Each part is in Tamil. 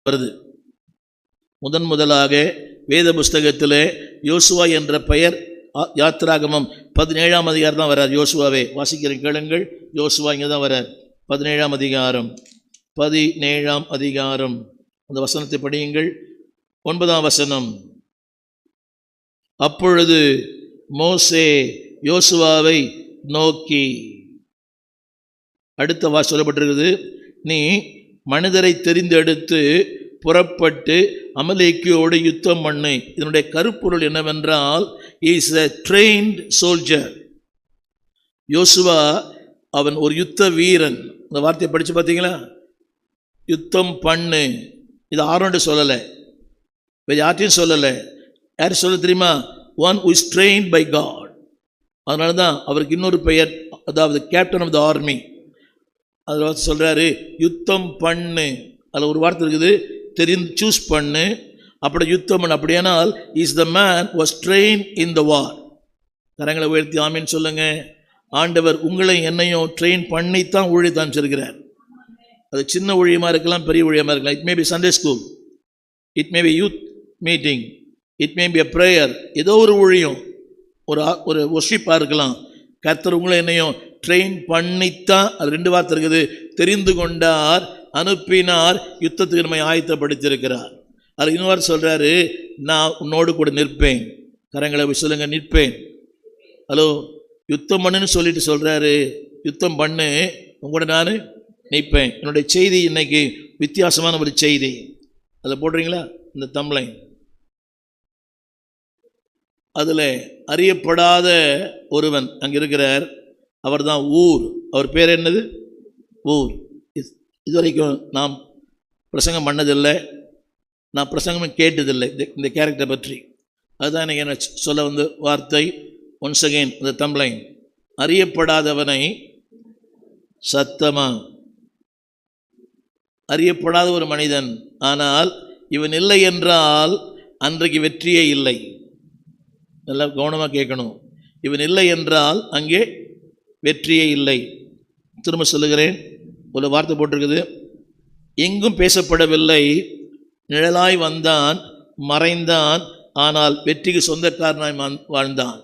வருது. முதலாக வேத புஸ்தகத்திலே யோசுவா என்ற பெயர் யாத்திராகமம் 17ஆம் அதிகாரம் தான் வரார். யோசுவாவே வாசிக்கிற கேளுங்கள். யோசுவா இங்கே தான் வரார். 17ஆம் அதிகாரம் அந்த வசனத்தை படியுங்கள். 9ஆம் வசனம். அப்பொழுது மோசே யோசுவாவை நோக்கி, அடுத்த சொல்லப்பட்டிருக்குது, நீ மனிதரை தெரிந்தெடுத்து புறப்பட்டு அமலேக்கியோடு யுத்தம் பண்ணு. இதனுடைய கருப்பொருள் என்னவென்றால், இஸ் a trained soldier. யோசுவா அவன் ஒரு யுத்த வீரன். இந்த வார்த்தையை படித்து பார்த்தீங்களா? யுத்தம் பண்ணு. இது ஆரோண்டு சொல்லலை, வேறு யார்ட்டையும் சொல்லலை. யார் சொல்ல தெரியுமா? One who is trained by God. அதனால தான் அவருக்கு இன்னொரு பெயர், அதாவது கேப்டன் ஆஃப் த ஆர்மி. அதில் சொல்கிறாரு யுத்தம் பண்ணு. அதில் ஒரு வார்த்தை இருக்குது, சூஸ் பண்ணு, அப்படி யுத்தம் பண்ணு. அப்படியானால் is the man was train in the war. கரங்களை உயர்த்தி ஆமீன் சொல்லுங்க. ஆண்டவர் உங்களை என்னையும் ட்ரெயின் பண்ணித்தான் ஊழியத்தை அமைச்சிருக்கிறார். அது சின்ன ஊழியமாக இருக்கலாம், பெரிய ஊழியமாக இருக்கலாம். It may be Sunday school, it may be youth meeting, it may be a prayer. ஏதோ ஒரு ஊழியம், ஒரு ஒர்ஷிப்பாக இருக்கலாம். கர்த்தர் உங்களை என்னையும் ட்ரெயின் பண்ணித்தான். அது 2 வார்த்தை இருக்குது. தெரிந்து கொண்டார், அனுப்பினார், யுத்தத்துக்கு நம்மை ஆயத்தப்படுத்தியிருக்கிறார். அது இன்னொரு சொல்கிறாரு, நான் உன்னோடு கூட நிற்பேன். கரங்களை சொல்லுங்க, நிற்பேன். ஹலோ, யுத்தம் பண்ணுன்னு சொல்லிட்டு சொல்கிறாரு, யுத்தம் பண்ணு, உங்களோட நான் நிற்பேன். என்னுடைய செய்தி இன்னைக்கு வித்தியாசமான ஒரு செய்தி. அதில் போடுறீங்களா இந்த தம்ப்லைன்? அதில் அறியப்படாத ஒருவன் அங்கே இருக்கிறார். அவர் தான் ஊர். அவர் பேர் என்னது? ஊர். இதுவரைக்கும் நாம் பிரசங்கம் பண்ணதில்லை, நான் பிரசங்கமும் கேட்டதில்லை இந்த கேரக்டரை பற்றி. அதுதான் எனக்கு என்ன சொல்ல வந்த வார்த்தை. ஒன்ஸ் அகெயின் இந்த தம்ப்லைன். அறியப்படாதவனை சத்தமா, அறியப்படாத ஒரு மனிதன். ஆனால் இவன் இல்லை என்றால் அன்றைக்கு வெற்றியே இல்லை. நல்லா கவனமாக கேட்கணும். இவன் இல்லை என்றால் அங்கே வெற்றியே இல்லை. திரும்ப சொல்லுகிறேன், ஒரு வார்த்தை போட்டிருக்குது, எங்கும் பேசப்படவில்லை, நிழலாய் வந்தான், மறைந்தான், ஆனால் வெற்றிக்கு சொந்தக்காரனாய் வாழ்ந்தான்.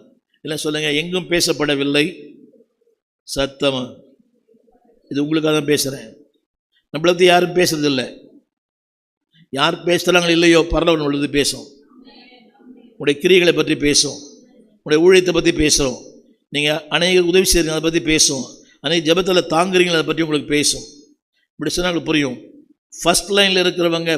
இல்லை சொல்லுங்க, எங்கும் பேசப்படவில்லை. சத்தமா, இது உங்களுக்காக தான் பேசுகிறேன். நம்மளை பற்றி யாரும் பேசுறதில்லை. யார் பேசுகிறாங்களோ இல்லையோ, பரலோகம் நம்மளது பேசும். உங்களுடைய கிரியைகளை பற்றி பேசும், உங்களுடைய ஊழியத்தை பற்றி பேசுகிறோம். நீங்கள் அநேக உதவி செய்கிறீங்க, அதை பற்றி பேசும். அநேக ஜெபத்தில் தாங்குறீங்களா, அதை பற்றி உங்களுக்கு பேசும். இப்படி சொன்னால் புரியும். ஃபர்ஸ்ட் லைனில் இருக்கிறவங்க